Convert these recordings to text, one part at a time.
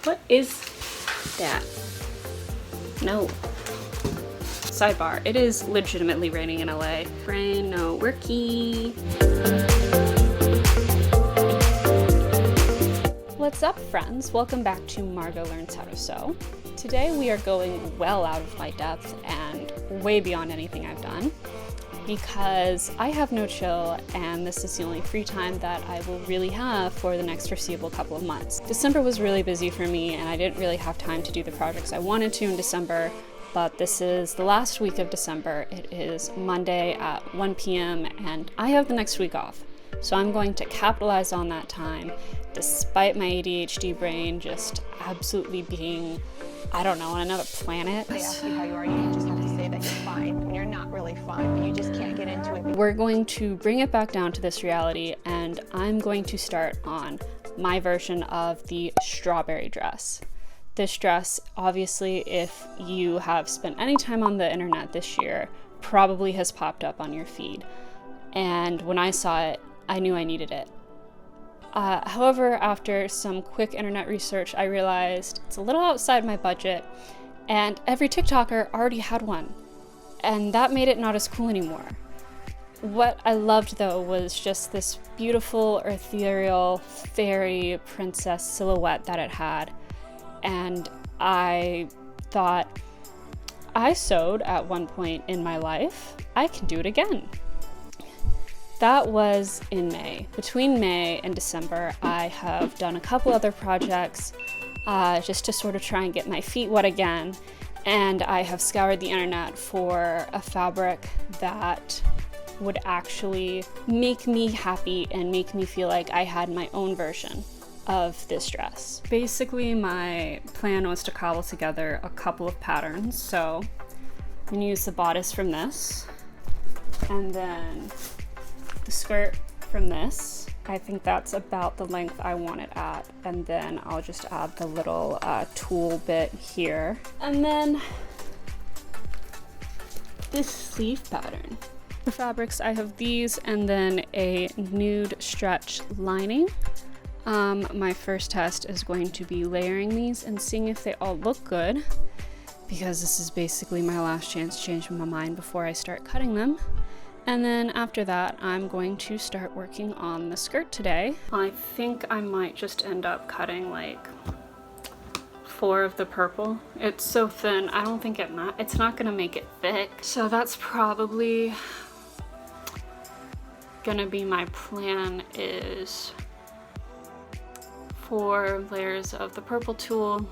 What is that? No. Sidebar, it is legitimately raining in LA. Brain, no worky. What's up, friends? Welcome back to Margot Learns How to Sew. Today we are going well out of my depth and way beyond anything I've done because I have no chill and this is the only free time that I will really have for the next foreseeable couple of months. December was really busy for me and I didn't really have time to do the projects I wanted to in December, but this is the last week of December. It is Monday at 1 p.m. and I have the next week off. So I'm going to capitalize on that time despite my ADHD brain just absolutely being, I don't know, on another planet. They ask you how you are, you just have to say that you're fine when you're not really fine, but you just can't get into it. We're going to bring it back down to this reality and I'm going to start on my version of the strawberry dress. This dress, obviously, if you have spent any time on the internet this year, probably has popped up on your feed. And when I saw it, I knew I needed it. However, after some quick internet research, I realized it's a little outside my budget, and every TikToker already had one, and that made it not as cool anymore. What I loved, though, was just this beautiful, ethereal, fairy princess silhouette that it had, and I thought, I sewed at one point in my life, I can do it again. That was in May. Between May and December, I have done a couple other projects just to sort of try and get my feet wet again. And I have scoured the internet for a fabric that would actually make me happy and make me feel like I had my own version of this dress. Basically, my plan was to cobble together a couple of patterns. So I'm gonna use the bodice from this, and then the skirt from this. I think that's about the length I want it at, and then I'll just add the little tulle bit here, and then this sleeve pattern. For fabrics, I have these and then a nude stretch lining. My first test is going to be layering these and seeing if they all look good, because this is basically my last chance to change my mind before I start cutting them. And then after that, I'm going to start working on the skirt today. I think I might just end up cutting like 4 of the purple. It's so thin, I don't think it's not gonna make it thick. So that's probably gonna be my plan, is 4 layers of the purple tulle,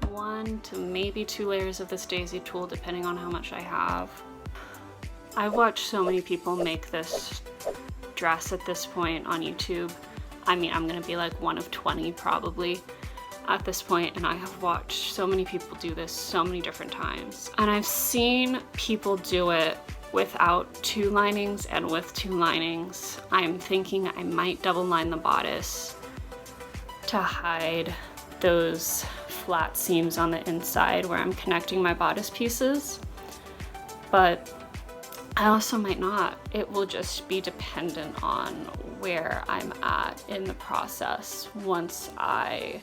1 to maybe 2 layers of this daisy tulle, depending on how much I have. I've watched so many people make this dress at this point on YouTube. I mean, I'm gonna be like one of 20 probably at this point, and I have watched so many people do this so many different times. And I've seen people do it without 2 linings and with 2 linings. I'm thinking I might double line the bodice to hide those flat seams on the inside where I'm connecting my bodice pieces, but I also might not. It will just be dependent on where I'm at in the process once I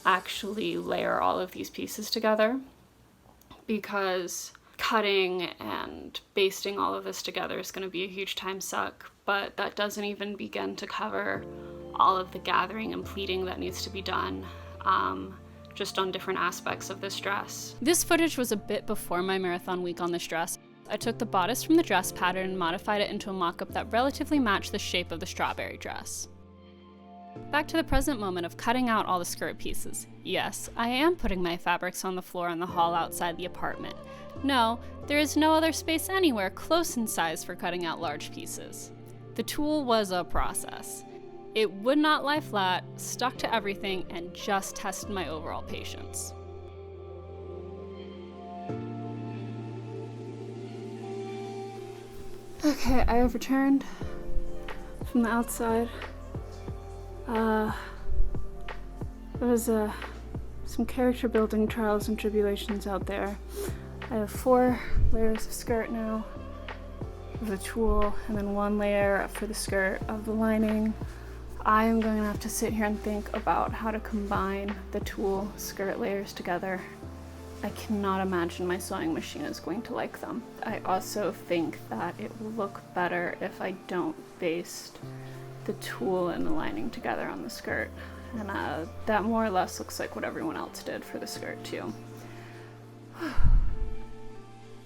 actually layer all of these pieces together, because cutting and basting all of this together is going to be a huge time suck, but that doesn't even begin to cover all of the gathering and pleating that needs to be done just on different aspects of this dress. This footage was a bit before my marathon week on this dress. I took the bodice from the dress pattern and modified it into a mock-up that relatively matched the shape of the strawberry dress. Back to the present moment of cutting out all the skirt pieces. Yes, I am putting my fabrics on the floor in the hall outside the apartment. No, there is no other space anywhere close in size for cutting out large pieces. The tulle was a process. It would not lie flat, stuck to everything, and just tested my overall patience. Okay, I have returned from the outside. There was some character building trials and tribulations out there. I have 4 layers of skirt now of the tulle, and then 1 layer for the skirt of the lining. I am going to have to sit here and think about how to combine the tulle skirt layers together. I cannot imagine my sewing machine is going to like them. I also think that it will look better if I don't baste the tulle and the lining together on the skirt. And that more or less looks like what everyone else did for the skirt too.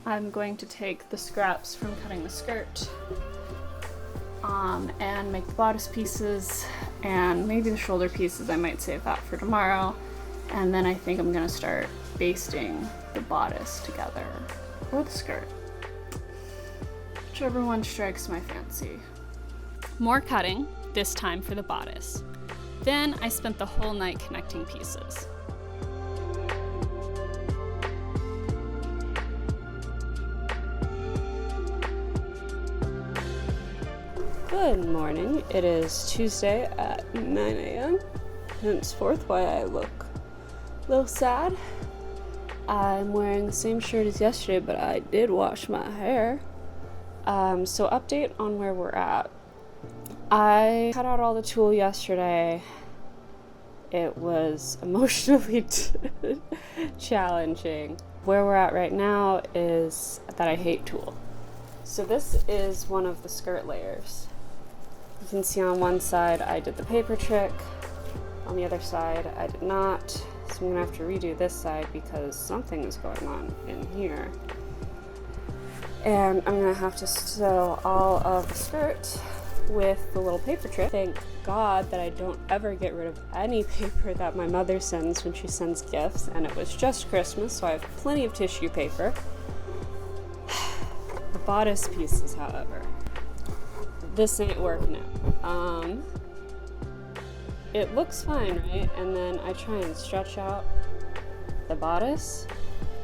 I'm going to take the scraps from cutting the skirt and make the bodice pieces, and maybe the shoulder pieces I might save that for tomorrow. And then I think I'm gonna start basting the bodice together, or the skirt. Whichever one strikes my fancy. More cutting, this time for the bodice. Then I spent the whole night connecting pieces. Good morning. It is Tuesday at 9 a.m. Henceforth, why I look a little sad. I'm wearing the same shirt as yesterday, but I did wash my hair. So update on where we're at. I cut out all the tulle yesterday. It was emotionally challenging. Where we're at right now is that I hate tulle. So this is one of the skirt layers. You can see on one side I did the paper trick, on the other side I did not. So I'm gonna have to redo this side because something is going on in here. And I'm gonna have to sew all of the skirt with the little paper trick. Thank God that I don't ever get rid of any paper that my mother sends when she sends gifts, and it was just Christmas, so I have plenty of tissue paper. The bodice pieces, however, this ain't working out. It looks fine, right? And then I try and stretch out the bodice,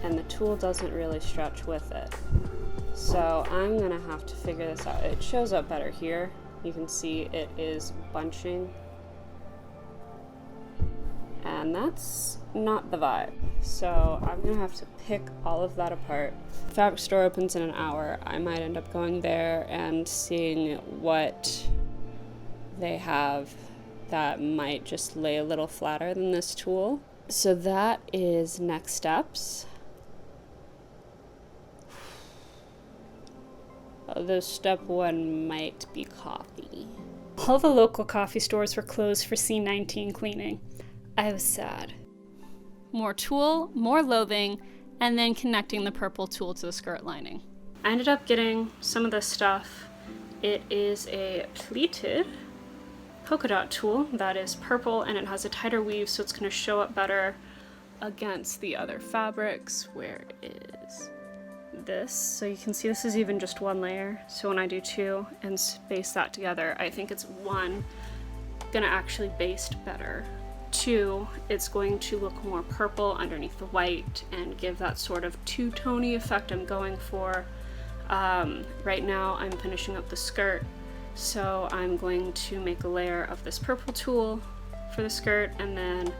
and the tulle doesn't really stretch with it. So I'm gonna have to figure this out. It shows up better here. You can see it is bunching, and that's not the vibe. So I'm gonna have to pick all of that apart. The fabric store opens in an hour. I might end up going there and seeing what they have that might just lay a little flatter than this tulle. So that is next steps. Although step one might be coffee. All the local coffee stores were closed for C19 cleaning. I was sad. More tulle, more loathing, and then connecting the purple tulle to the skirt lining. I ended up getting some of this stuff. It is a pleated polka dot tulle that is purple, and it has a tighter weave, so it's going to show up better against the other fabrics. Where is this? So you can see this is even just one layer. So when I do two and baste that together, I think it's one, gonna actually baste better. Two, it's going to look more purple underneath the white and give that sort of two-tony effect I'm going for. Right now I'm finishing up the skirt, so I'm going to make a layer of this purple tulle for the skirt, and then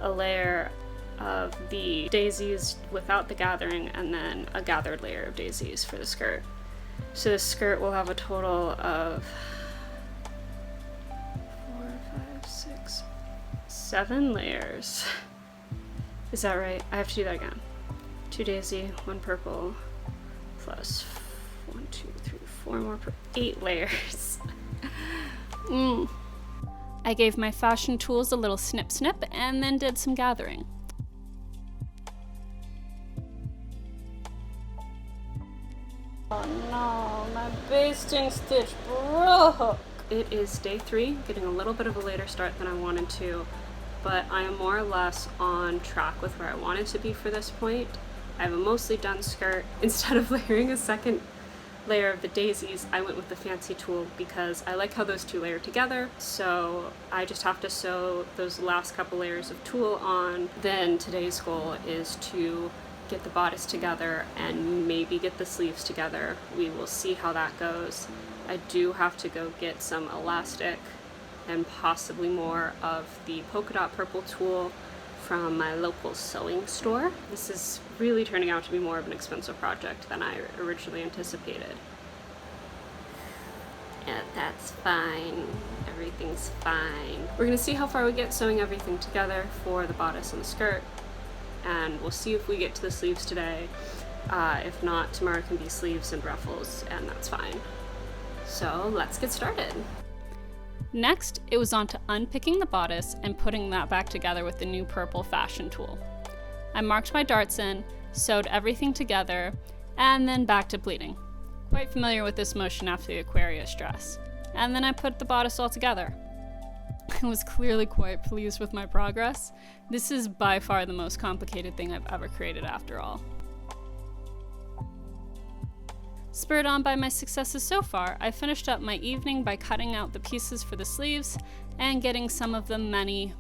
a layer of the daisies without the gathering, and then a gathered layer of daisies for the skirt. So this skirt will have a total of 4, 5, 6, 7 layers. Is that right? I have to do that again. 2 daisy, 1 purple, plus 1, 2, 3, 4 more, 8 layers. I gave my fashion tools a little snip snip and then did some gathering. Oh no, my basting stitch broke! It is day 3, getting a little bit of a later start than I wanted to, but I am more or less on track with where I wanted to be for this point. I have a mostly done skirt. Instead of layering a second layer of the daisies, I went with the fancy tulle because I like how those two layer together, so I just have to sew those last couple layers of tulle on. Then today's goal is to get the bodice together and maybe get the sleeves together. We will see how that goes. I do have to go get some elastic and possibly more of the polka dot purple tulle from my local sewing store. This is really turning out to be more of an expensive project than I originally anticipated. Yeah, that's fine. everything's fine. We're gonna see how far we get sewing everything together for the bodice and the skirt, and we'll see if we get to the sleeves today. If not, tomorrow can be sleeves and ruffles, and that's fine. So let's get started. Next, it was on to unpicking the bodice and putting that back together with the new purple fashion tool. I marked my darts in, sewed everything together, and then back to pleating. Quite familiar with this motion after the Aquarius dress. And then I put the bodice all together. I was clearly quite pleased with my progress. This is by far the most complicated thing I've ever created after all. Spurred on by my successes so far, I finished up my evening by cutting out the pieces for the sleeves and getting some of the many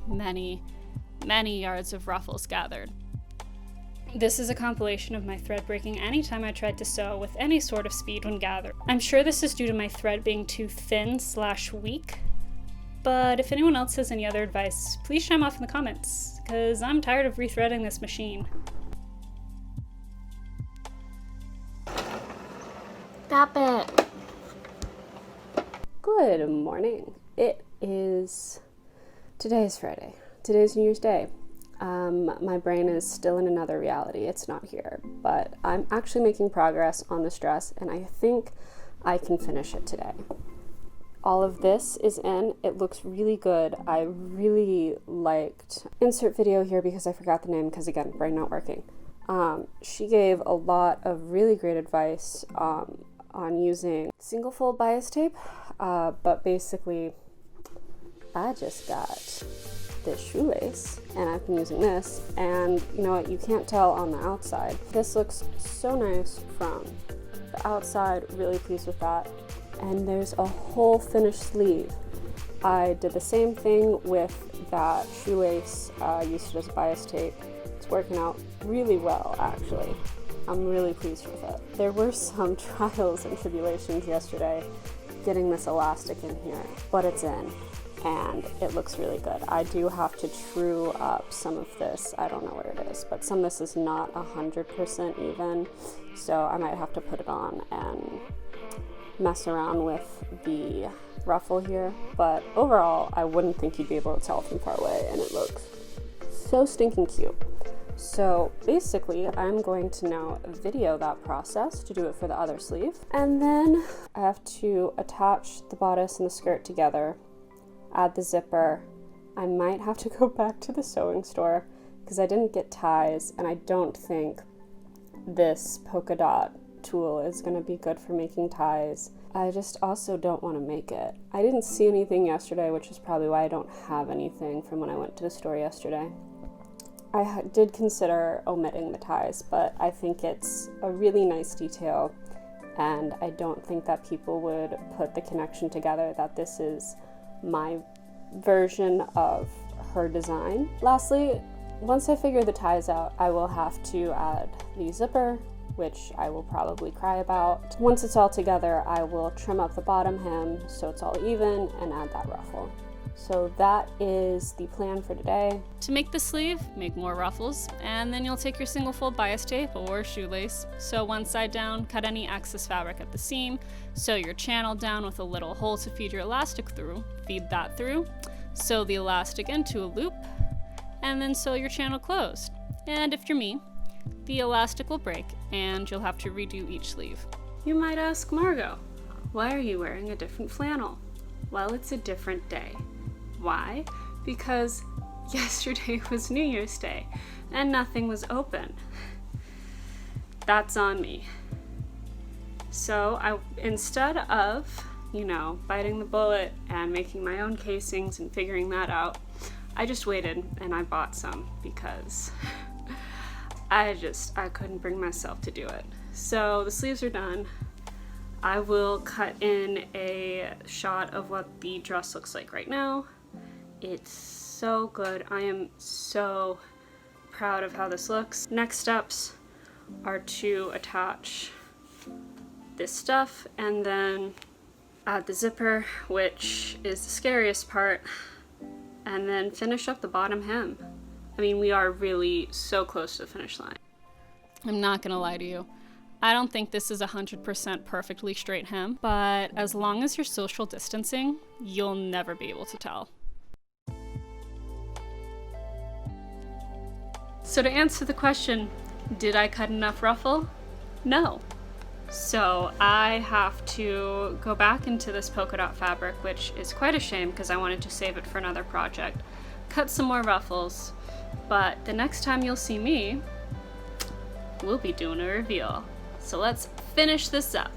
yards of ruffles gathered. This is a compilation of my thread breaking anytime I tried to sew with any sort of speed when gathered. I'm sure this is due to my thread being too thin/weak, but if anyone else has any other advice, please chime off in the comments, because I'm tired of rethreading this machine. Stop it! Good morning. Today's Friday. Today's New Year's Day. My brain is still in another reality. It's not here, but I'm actually making progress on this dress, and I think I can finish it today. All of this is in. It looks really good. I really liked insert video here because I forgot the name because, again, brain not working. She gave a lot of really great advice on using single fold bias tape, but basically I just got this shoelace and I've been using this, and you know what, you can't tell on the outside. This looks so nice from the outside, really pleased with that. And there's a whole finished sleeve. I did the same thing with that shoelace, used it as bias tape. It's working out really well, actually. I'm really pleased with it. There were some trials and tribulations yesterday getting this elastic in here, but it's in. And it looks really good. I do have to true up some of this. I don't know where it is, but some of this is not 100% even, so I might have to put it on and mess around with the ruffle here. But overall, I wouldn't think you'd be able to tell from far away, and it looks so stinking cute. So basically, I'm going to now video that process to do it for the other sleeve. And then I have to attach the bodice and the skirt together, add the zipper. I might have to go back to the sewing store because I didn't get ties, and I don't think this polka dot tool is going to be good for making ties. I just also don't want to make it. I didn't see anything yesterday, which is probably why I don't have anything from when I went to the store yesterday. I did consider omitting the ties, but I think it's a really nice detail, and I don't think that people would put the connection together that this is my version of her design. Lastly, once I figure the ties out, I will have to add the zipper, which I will probably cry about. Once it's all together, I will trim up the bottom hem so it's all even and add that ruffle. So that is the plan for today. To make the sleeve, make more ruffles, and then you'll take your single fold bias tape or shoelace, sew one side down, cut any excess fabric at the seam, sew your channel down with a little hole to feed your elastic through, feed that through, sew the elastic into a loop, and then sew your channel closed. And if you're me, the elastic will break and you'll have to redo each sleeve. You might ask, Margot, why are you wearing a different flannel? Well, it's a different day. Why? Because yesterday was New Year's Day and nothing was open. That's on me. So instead of, biting the bullet and making my own casings and figuring that out, I just waited and I bought some because I couldn't bring myself to do it. So the sleeves are done. I will cut in a shot of what the dress looks like right now. It's so good. I am so proud of how this looks. Next steps are to attach this stuff and then add the zipper, which is the scariest part, and then finish up the bottom hem. I mean, we are really so close to the finish line. I'm not gonna lie to you. I don't think this is 100% perfectly straight hem, but as long as you're social distancing, you'll never be able to tell. So to answer the question, did I cut enough ruffle? No. So I have to go back into this polka dot fabric, which is quite a shame because I wanted to save it for another project, cut some more ruffles, but the next time you'll see me, we'll be doing a reveal. So let's finish this up.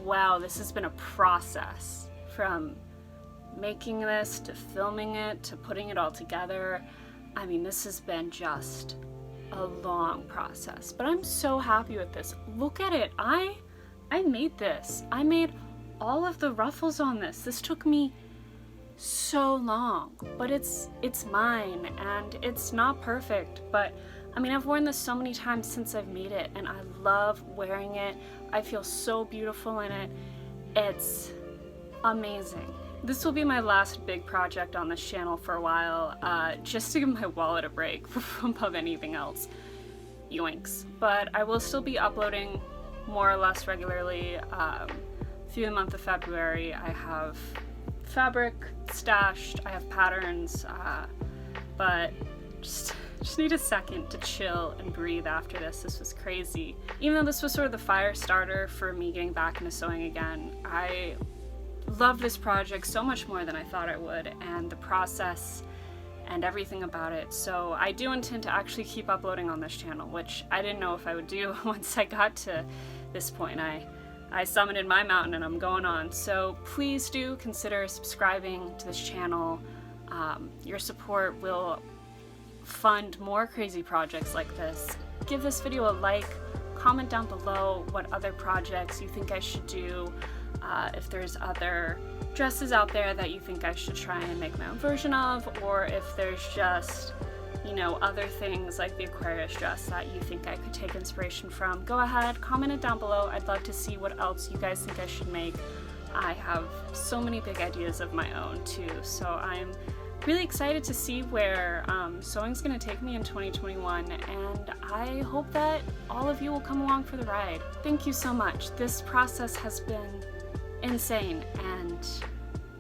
Wow, this has been a process, from making this to filming it to putting it all together. I mean, this has been just a long process, but I'm so happy with this. Look at it. I made this. I made all of the ruffles on this. This took me so long, but it's mine, and it's not perfect, but I mean, I've worn this so many times since I've made it, and I love wearing it. I feel so beautiful in it. It's amazing. This will be my last big project on this channel for a while, just to give my wallet a break above anything else. Yoinks. But I will still be uploading more or less regularly through the month of February. I have fabric stashed, I have patterns, but just need a second to chill and breathe after this. This was crazy. Even though this was sort of the fire starter for me getting back into sewing again, I love this project so much more than I thought I would, and the process and everything about it. So I do intend to actually keep uploading on this channel, which I didn't know if I would do once I got to this point. I summited my mountain and I'm going on. So please do consider subscribing to this channel. Your support will fund more crazy projects like this. Give this video a like, comment down below what other projects you think I should do, if there's other dresses out there that you think I should try and make my own version of, or if there's just, you know, other things like the Aquarius dress that you think I could take inspiration from. Go ahead, comment it down below. I'd love to see what else you guys think I should make. I have so many big ideas of my own too, so I'm really excited to see where sewing's going to take me in 2021, and I hope that all of you will come along for the ride. Thank you so much. This process has been insane, and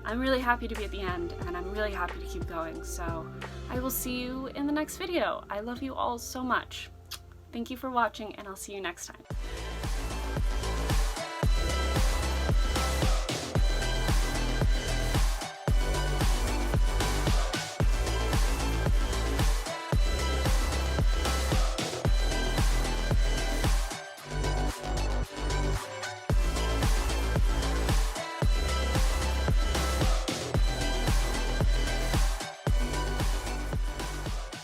I'm really happy to be at the end, and I'm really happy to keep going, so I will see you in the next video. I love you all so much. Thank you for watching, and I'll see you next time.